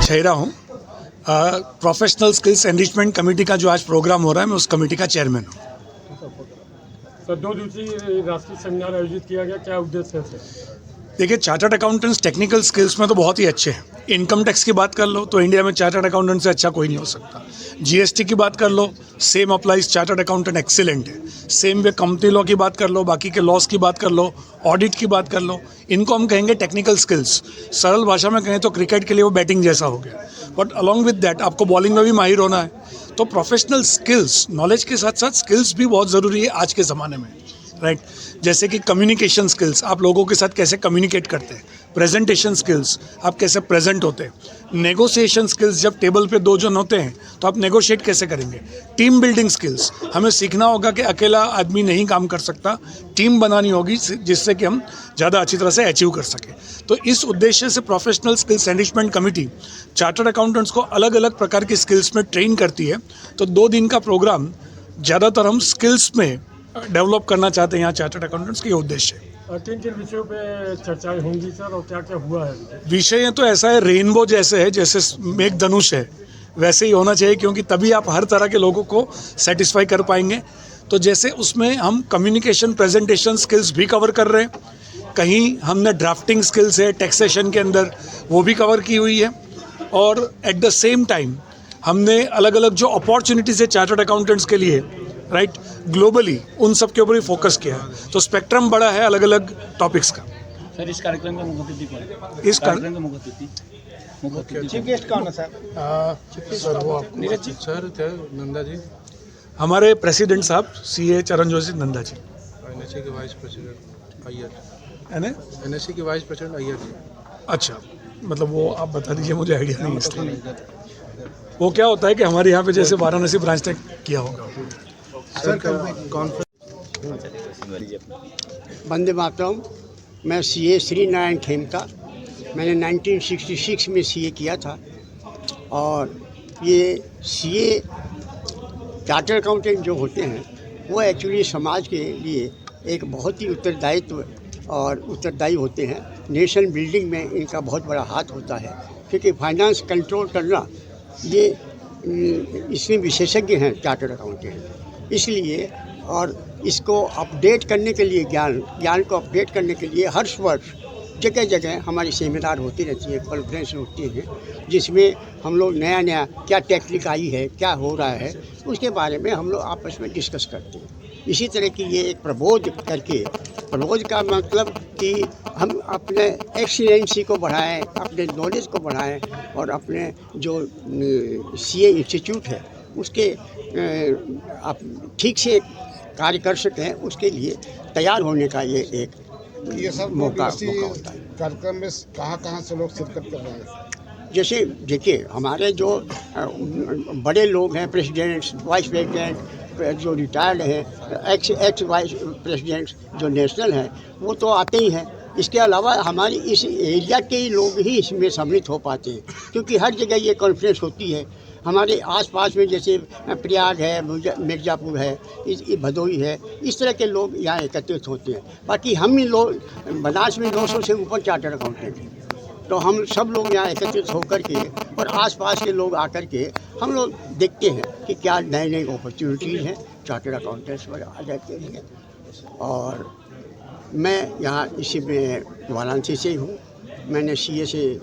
छेरा हूँ। Professional skills enrichment committee का जो आज प्रोग्राम हो रहा है, मैं उस कमेटी का चेयरमैन हूँ। सर, 2 दिवसीय राष्ट्रीय सेमिनार आयोजित किया गया, क्या उद्देश्य है सर? देखिए, चार्टर्ड अकाउंटेंट्स टेक्निकल स्किल्स में तो बहुत ही अच्छे हैं। इनकम टैक्स की बात कर लो तो इंडिया में चार्टर्ड अकाउंटेंट से अच्छा कोई नहीं हो सकता। जीएसटी की बात कर लो, same applies, chartered accountant excellent है। सेम वे कंपनी लॉ की बात कर लो, बाकी के लॉस की बात कर लो, ऑडिट की बात कर लो, इनको हम कहेंगे टेक्निकल स्किल्स। सरल भाषा में कहें तो क्रिकेट के लिए वो बैटिंग जैसा हो गया। बट अलॉन्ग विद दैट आपको बॉलिंग में भी माहिर होना है। तो प्रोफेशनल स्किल्स, नॉलेज के साथ साथ स्किल्स भी बहुत ज़रूरी है आज के ज़माने में, राइट। जैसे कि कम्युनिकेशन स्किल्स, आप लोगों के साथ कैसे कम्युनिकेट करते हैं। प्रेजेंटेशन स्किल्स, आप कैसे प्रेजेंट होते हैं। नेगोशिएशन स्किल्स, जब टेबल पे 2 जन होते हैं तो आप नेगोशिएट कैसे करेंगे। टीम बिल्डिंग स्किल्स, हमें सीखना होगा कि अकेला आदमी नहीं काम कर सकता, टीम बनानी होगी जिससे कि हम ज़्यादा अच्छी तरह से अचीव कर सकें। तो इस उद्देश्य से professional skills enrichment committee chartered accountants को अलग अलग प्रकार की स्किल्स में ट्रेन करती है। तो 2 दिन का प्रोग्राम ज़्यादातर हम स्किल्स में डेवलप करना चाहते हैं यहाँ चार्टर्ड अकाउंटेंट्स के उद्देश्य है। किन विषयों पे चर्चाएं होंगी सर, और क्या क्या हुआ है? विषय तो ऐसा है, रेनबो जैसे है, जैसे मेघ धनुष है वैसे ही होना चाहिए, क्योंकि तभी आप हर तरह के लोगों को सेटिस्फाई कर पाएंगे। तो जैसे उसमें हम कम्युनिकेशन, प्रेजेंटेशन स्किल्स भी कवर कर रहे हैं। कहीं हमने ड्राफ्टिंग स्किल्स है टैक्सेशन के अंदर, वो भी कवर की हुई है। और एट द सेम टाइम हमने अलग अलग जो अपॉर्चुनिटीज़ है चार्टर्ड अकाउंटेंट्स के लिए, राइट, ग्लोबली, उन सब के ऊपर भी फोकस किया है। तो स्पेक्ट्रम बड़ा है अलग अलग टॉपिक्स का। सर, इस कार्यक्रम का मुख्य अतिथि कौन है? इस कार्यक्रम का मुख्य चीफ गेस्ट कौन है सर? नंदा जी, हमारे प्रेसिडेंट साहब सीए चरणजोशी नंदा जी, एनएससी के वाइस प्रेसिडेंट अय्यर, है एनएससी के वाइस प्रेसिडेंट अय्यर जी। अच्छा, मतलब वो आप बता दीजिए, मुझे आइडिया नहीं इसलिए। वो क्या होता है कि हमारे यहाँ पे जैसे वाराणसी ब्रांच ने किया होगा। Sir, conference Vande Mataram. मैं सीए श्री नारायण खेमका, मैंने 1966 में सीए किया था। और ये सीए चार्टर्ड अकाउंटेंट जो होते हैं वो एक्चुअली समाज के लिए एक बहुत ही उत्तरदायी होते हैं। नेशन बिल्डिंग में इनका बहुत बड़ा हाथ होता है, क्योंकि फाइनेंस कंट्रोल करना ये इसमें विशेषज्ञ हैं चार्टर्ड अकाउंटेंट। इसलिए और इसको अपडेट करने के लिए, ज्ञान को अपडेट करने के लिए हर वर्ष जगह जगह हमारी सेमिनार होती रहती है, कॉन्फ्रेंस होती है, जिसमें हम लोग नया क्या टेक्निक आई है, क्या हो रहा है, उसके बारे में हम लोग आपस में डिस्कस करते हैं। इसी तरह की ये एक प्रबोध करके, प्रबोध का मतलब कि हम अपने एक्सीलेंसी को बढ़ाएं, अपने नॉलेज को बढ़ाएं और अपने जो सीए इंस्टीट्यूट है उसके आप ठीक से कार्य कर सकें, उसके लिए तैयार होने का ये सब मौका होता है। कार्यक्रम में कहाँ से लोग शिरकत कर रहे हैं? जैसे देखिए, हमारे जो बड़े लोग हैं, प्रेसिडेंट्स, वाइस प्रेसिडेंट जो रिटायर्ड हैं, एक्स वाइस प्रेसिडेंट जो नेशनल हैं, वो तो आते ही हैं। इसके अलावा हमारी इस एरिया के ही लोग ही इसमें सम्मिलित हो पाते हैं, क्योंकि हर जगह ये कॉन्फ्रेंस होती है। हमारे आसपास में जैसे प्रयाग है, मिर्ज़ापुर है, भदोही है, इस तरह के लोग यहाँ एकत्रित होते हैं। बाकी हम ही लोग बनारस में 200 से ऊपर चार्टर्ड अकाउंटेंट हैं, तो हम सब लोग यहाँ एकत्रित होकर के और आसपास के लोग आकर के हम लोग देखते हैं कि क्या नई अपॉर्चुनिटीज़ हैं चार्टर्ड अकाउंटेंट्स पर आ जाते हैं। और मैं यहाँ इसी में वाराणसी से ही हूँ। मैंने सीए से